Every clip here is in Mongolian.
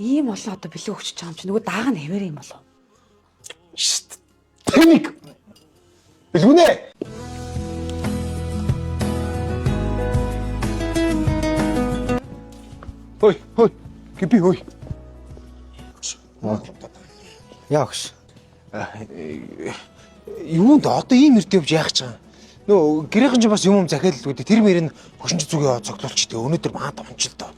Ийм болоо одоо бэлэн өгч байгаа юм чи нөгөө дааг нь хэвээр юм болоо. Шт. Тэнийг. Бэлгүнэ. Хой. Гиби хой. Яагш. Юунд одоо ийм эрт явж яах гэж байгаа. Нөө гэрийнхэн ч бас юм захиал л үүдээ тэр мөрөнд хөшинч зүгээ цогцолч дээ. Өнөөдөр маад ончил доо.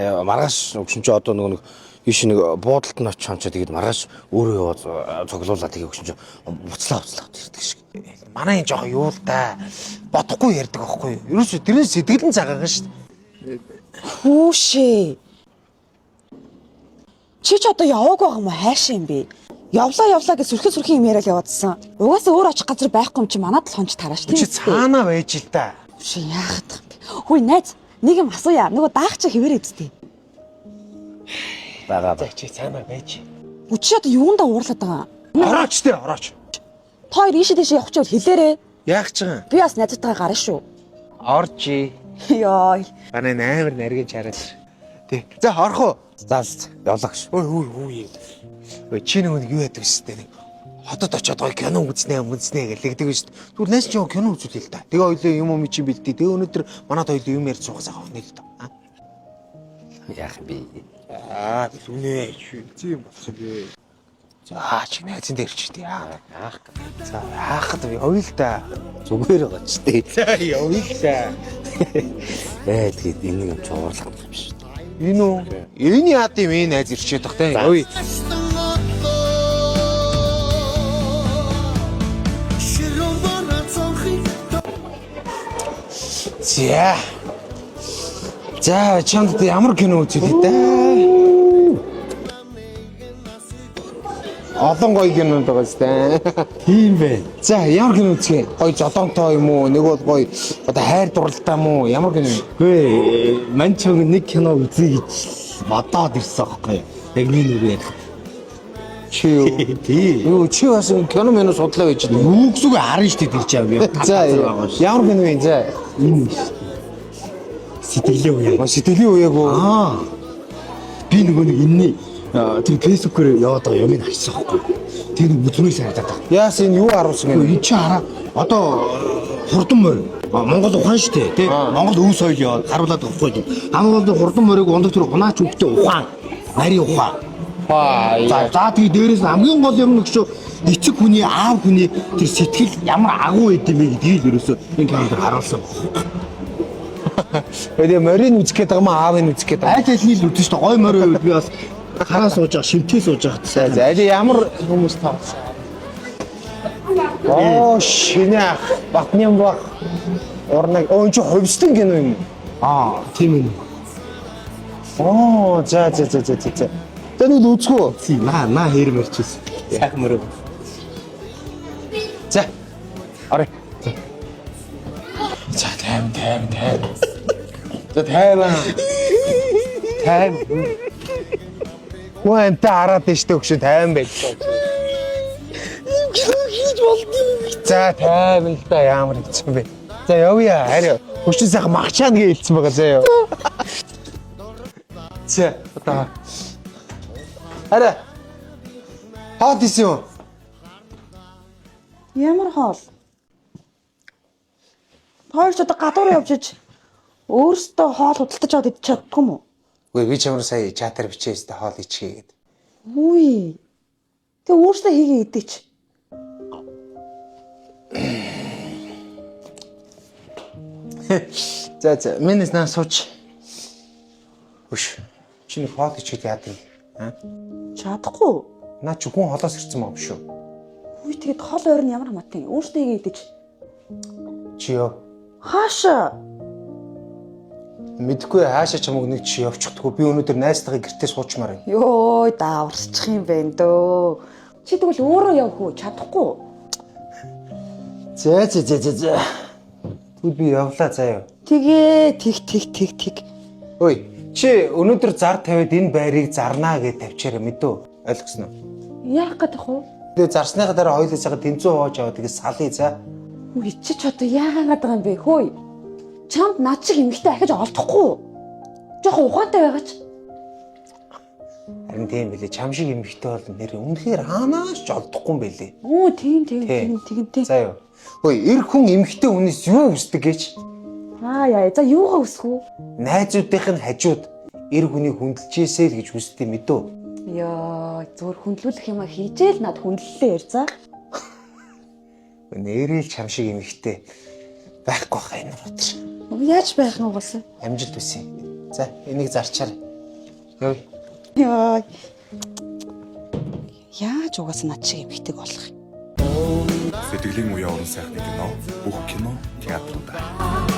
Маргааш өгшин чи одоо нэг ийш нэг буудалд нь очиж хамчаа тэгээд маргааш өөрөө яваад цоглуулаад тэгээд өгшин чи буцлаа ирдэг шиг. Манай энэ жоо юу л да. Бодохгүй ярьдаг аахгүй. Ерөөсөө тэрнээс сэтгэл нь цагаагаа шүү дээ. Хүүшээ. Чи ч одоо яваагүй байгаа юм уу? Хайшаа юм бэ? Явлаа гэж сүрхэн юм яриад яваадсан. Угаасаа өөр очих газар байхгүй юм чи манад л хонч тарааш тийм. Чи цаанаа байж л да. Чи яахад юм бэ? Хөөе найз, нэг юм асууя. Нөгөө даах чи хэвээр эдтэй. Бага. За чи цаанаа байж. Үчи одоо юундаа уурлаад байгаа? Орооч дээ, орооч. Та хоёр ийшээ дэшээ явах чивэл хэлээрээ. Яах ч юм. Би бас найзтайгаа гарна шүү. Оржи. Йой. Манай амар нарийн чараад. Тий. За орох уу? За явлагш. Ой чи нэг юу яадаг вэ нэг хотод очиод гоё кино үзнэ гэлэгдэг шүү дээ. Түр найс чи кино үзүүлээ л да. Тэгээ ойлоо юм чи бэлдээ. Тэгээ өнөөдөр манад хоёул юм ярьж суугасаа авах нэ л да. Яах би. Үнэ чи юм болсон бэ. За чи найзын дээр ч дээ. Яах. За яахад вэ? Ойл да. Зүгээр байгаа ч дээ. За ойл да. Тэгээд энэ юм чуурлах юм биш. Энэ үү? Энэ яад юм энэ найз ирчээд тах те. Ой. За чамд ямар кино үзүүлээ да? Олон гоё кинонд байгаа сте. Тийм бэ. За ямар кино үзье? Гоё жолоонтой юм уу? Нэг бол гоё одоо хайр дурлалтай юм уу? Ямар кино? Гүй манчог нэг кино үзье гэж бодоод ирсэн аахгүй. Яг нэг ярих. Чи юу? Тий. Юу чи бас кино минь судлаа байж дээ. Юу гэсэн үг харна шүү дээ тийч яав. За ямар кино вэ? За энэ сэтгэлийн үе. сэтгэлийн үеэг үү? Би нөгөө нэг энэний тэр фэйсбүүкээр яваад байгаа юм харсан аахгүй. Тэр нэг бүзмээс харагдаад байгаа. Яас энэ юу харуулсан юм? Энэ чи хараа. Одоо хурдан морь. Монгол ухаан шүү дээ. Тий. Монгол өв соёл яваад харуулад өгөхгүй юм. Хамгийн гол хурдан морийг ундаг тэр унаач үгтэй ухаан. Нарийн ухаан. За тэгээ дээрээс хамгийн гол юм нэг шүү. Эцэг хүний аав хүний тэр сэтгэл ямар агуу байд юм бэ гэдгийг л ерөөсөө энэ кинонд харуулсан. Тэгээ морийг үзэх гээд байгаа маа аавыг үзэх гээд байгаа. Аль аль нь л үзэн шүү дээ. Гой морь байвал би бас хараа сууж байгаа, шимтээ сууж байгаа. За аль ямар хүмүүс таарсан. Шинэ Батням баг орног энэ чи ховстон кино юм. Тийм ээ. За. Тэнийг үзэхүү. Тийм наа хэр мөрчээс. Яг мөрөө. За. Орой. За тайм. За тайван. Гуэнта хараад штэ өгшин тайван байлаа. Хийж болдгоо. За тайван л да ямар хэцүү бэ. За явъя. Харин өчтөн сайхан магчаана гэж хэлсэн байгаа заа ёо. За одоо. Арай. Хаад исэн юу? Ямар хоол? Хоёр ч одоо гадуур явж иж өөрөөсөө хоол худалдаж аваад идэж чаддгүй юм уу? Үгүй би чамруу сая чатаар бичээстэй хоол ичгээ гээд. Үгүй. Тэг өөрөөсөө хийгээ идэж. За минь наа сууч. Хөш. Чи нэг хоол ичгээд яадаг юм? Чадахгүй. Наа чи хүн холоос ирсэн маа биш үү? Үгүй тэгэд хол ойр нь ямар хамаатай. Өөрөөсөө хийгээ идэж. Чи ёо. Хаашаа? Мэдгүй хаашаа чамаг нэг чи явчихдаггүй. Би өнөөдөр найзтайгаа гэртээ суучмаар байна. Йой, дааварчих юм бэ дөө. Чи тэгвэл өөрөө явах уу? Чадахгүй. За. Тэгвэл би явлаа заяа. Тэгээ тэг. Ой, чи өнөөдөр зар тавиад энэ байрыг зарнаа гэж тавьчаарай мэдөө. Ойлгосноо? Яах гэдэг вэ? Тэгээ зарсныхаа дараа хоёулаа тэнцүү хооч аваад тэгээ салъя за. Үгүй чи ч одоо яагаад байгаа юм бэ хөөе? Чамд над шиг эмэгтэй ахиж олдохгүй. Жохон ухаантай байгаач. Харин тийм билээ. Чам шиг эмэгтэй бол нэр үнэхээр хаанаас ч олдохгүй юм билээ. Оо тийм. За юу. Хөөе, эр хүн эмэгтэй хүнээс юу хүсдэг гэж? Яа. За юугаа үсэх үү? Найзуудынх нь хажууд эр хүнийг хүндэлжээсэй л гэж хүсдэг мэдөө. Яа, зөөр хүндлүүлэх юм хийжээл над хүндлэлээ яар за. Нэрэл чам шиг эмэгтэй байхгүй хаа энэ өдөр. Яаж байх юм угаасаа? Амжилт хүсье. За, энийг зарчаар. Яа. Яа. Яаж угаасаа над шиг эмэгтэйг болох юм? Сэтгэлийн уян уран сайхны кино бүх кино театруудаа.